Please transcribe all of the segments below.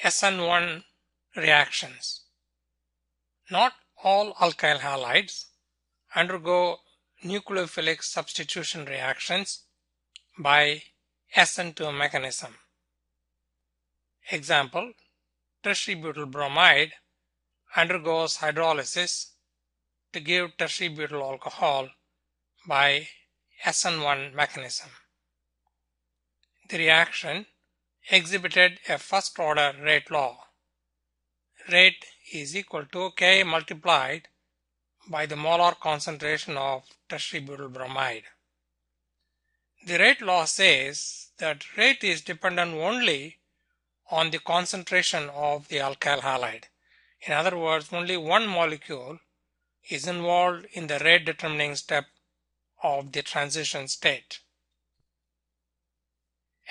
SN1 reactions. Not all alkyl halides undergo nucleophilic substitution reactions by SN2 mechanism. Example, tertiary butyl bromide undergoes hydrolysis to give tertiary butyl alcohol by SN1 mechanism. The reaction exhibited a first order rate law. Rate is equal to K multiplied by the molar concentration of tertiary butyl bromide. The rate law says that rate is dependent only on the concentration of the alkyl halide. In other words, only one molecule is involved in the rate determining step of the transition state.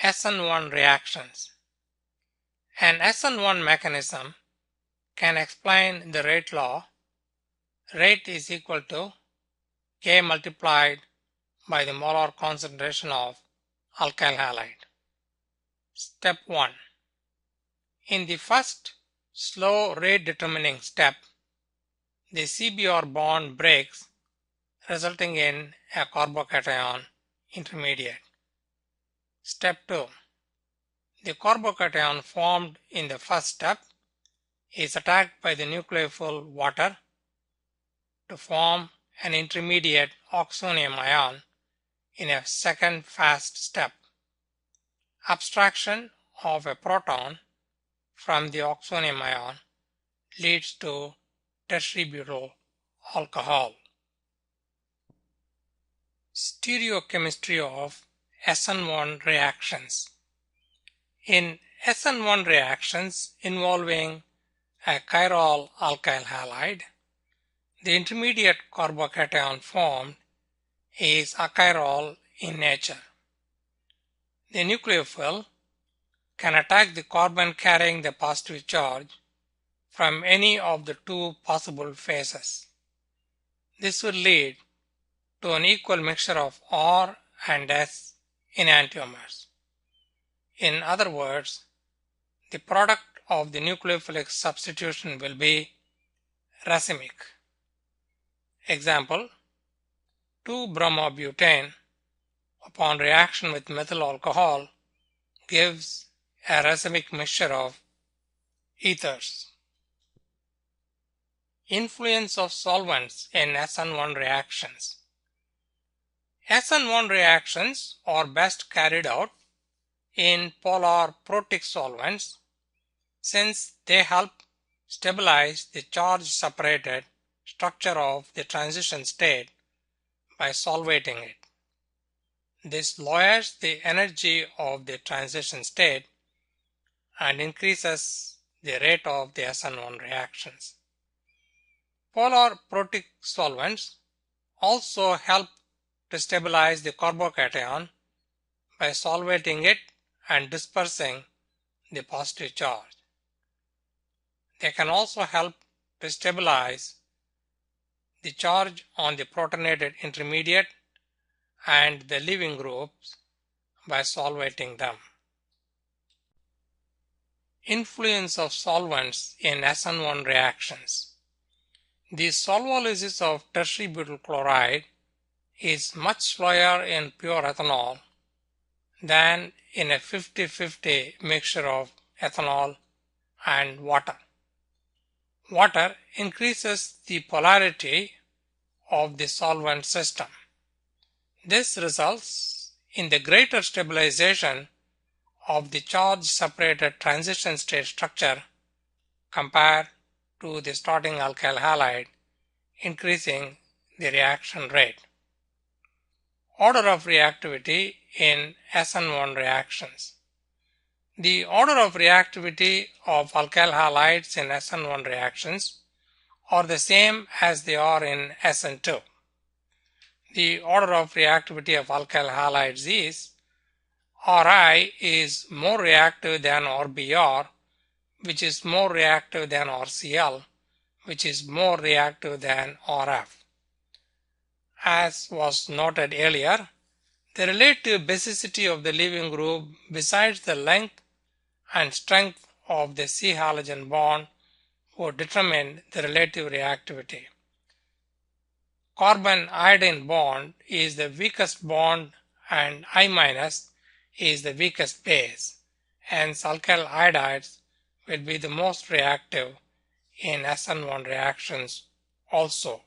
SN1 reactions. An SN1 mechanism can explain the rate law. Rate is equal to K multiplied by the molar concentration of alkyl halide. Step 1. In the first slow rate determining step, the CBr bond breaks, resulting in a carbocation intermediate. Step 2. The carbocation formed in the first step is attacked by the nucleophile water to form an intermediate oxonium ion in a second fast step. Abstraction of a proton from the oxonium ion leads to tertiary butyl alcohol. Stereochemistry of SN1 reactions. In SN1 reactions involving a chiral alkyl halide, the intermediate carbocation formed is achiral in nature. The nucleophile can attack the carbon carrying the positive charge from any of the two possible phases. This will lead to an equal mixture of R and S enantiomers. In other words, the product of the nucleophilic substitution will be racemic. Example, 2-bromobutane upon reaction with methyl alcohol gives a racemic mixture of ethers. Influence of solvents in SN1 reactions. SN1 reactions are best carried out in polar protic solvents since they help stabilize the charge separated structure of the transition state by solvating it. This lowers the energy of the transition state and increases the rate of the SN1 reactions. Polar protic solvents also help to stabilize the carbocation by solvating it and dispersing the positive charge. They can also help to stabilize the charge on the protonated intermediate and the leaving groups by solvating them. Influence of solvents in SN1 reactions. The solvolysis of tertiary butyl chloride is much slower in pure ethanol than in a 50-50 mixture of ethanol and water. Water increases the polarity of the solvent system. This results in the greater stabilization of the charge-separated transition state structure compared to the starting alkyl halide, increasing the reaction rate. Order of reactivity in SN1 reactions. The order of reactivity of alkyl halides in SN1 reactions are the same as they are in SN2. The order of reactivity of alkyl halides is Ri is more reactive than RBr, which is more reactive than RCl, which is more reactive than RF. As was noted earlier, the relative basicity of the leaving group besides the length and strength of the C halogen bond would determine the relative reactivity. Carbon-iodine bond is the weakest bond and I- is the weakest base, hence alkyl iodides will be the most reactive in SN1 reactions also.